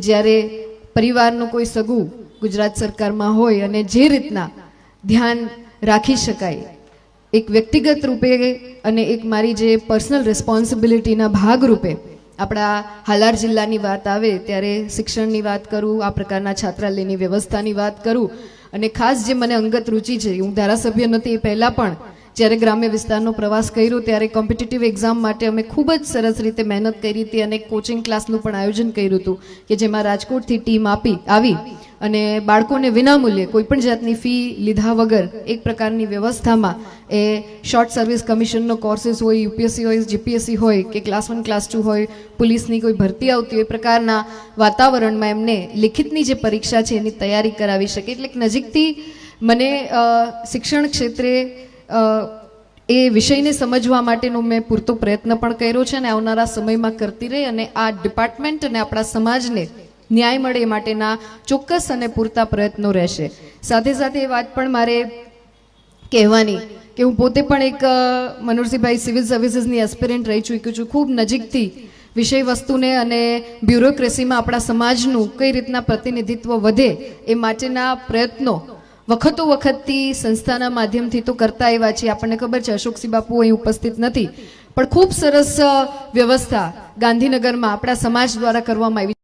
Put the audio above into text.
જ્યારે પરિવારનું કોઈ સગું ગુજરાત સરકારમાં હોય અને જે રીતના ધ્યાન રાખી શકાય એક વ્યક્તિગત રૂપે અને એક મારી જે પર્સનલ રિસ્પોન્સિબિલિટીના ભાગ રૂપે આપણા હાલાર જિલ્લાની વાત આવે ત્યારે શિક્ષણની વાત કરું, આ પ્રકારના છાત્રાલયની વ્યવસ્થાની વાત કરું અને ખાસ જે મને અંગત રુચિ છે, હું ધારાસભ્ય નથી એ પહેલાં પણ જ્યારે ગ્રામ્ય વિસ્તારનો પ્રવાસ કર્યો ત્યારે કોમ્પિટિટિવ એક્ઝામ માટે અમે ખૂબ જ સરસ રીતે મહેનત કરી હતી અને કોચિંગ ક્લાસનું પણ આયોજન કર્યું હતું કે જેમાં રાજકોટથી ટીમ આવી અને બાળકોને વિનામૂલ્યે કોઈપણ જાતની ફી લીધા વગર એક પ્રકારની વ્યવસ્થામાં એ શોર્ટ સર્વિસ કમિશનનો કોર્सेस હોય, યુપીએસસી હોય, જીપીએસસી હોય કે ક્લાસ 1 ક્લાસ 2 હોય, પોલીસની કોઈ ભરતી આવતી હોય, એ પ્રકારના વાતાવરણમાં એમને લિખિતની જે પરીક્ષા છે એની તૈયારી કરાવી શકે. એટલે નજીકથી મને શિક્ષણ ક્ષેત્રે એ વિષયને સમજવા માટેનો મેં પૂરતો પ્રયત્ન પણ કર્યો છે અને આવનારા સમયમાં કરતી રહી અને આ ડિપાર્ટમેન્ટ અને આપણા સમાજને ન્યાય મળે એ માટેના ચોક્કસ અને પૂરતા પ્રયત્નો રહેશે. સાથે સાથે એ વાત પણ મારે કહેવાની કે હું પોતે પણ એક મનોહરસિંહભાઈ સિવિલ સર્વિસીસની એસ્પિરન્ટ રહી ચૂકી છું. ખૂબ નજીકથી વિષય વસ્તુને અને બ્યુરોક્રેસીમાં આપણા સમાજનું કઈ રીતના પ્રતિનિધિત્વ વધે એ માટેના પ્રયત્નો વખતો વખતથી સંસ્થાના માધ્યમથી તો કરતા એવા છીએ. આપણને ખબર છે અશોકસિંહ બાપુ અહીં ઉપસ્થિત નથી, પણ ખૂબ સરસ વ્યવસ્થા ગાંધીનગરમાં આપણા સમાજ દ્વારા કરવામાં આવી.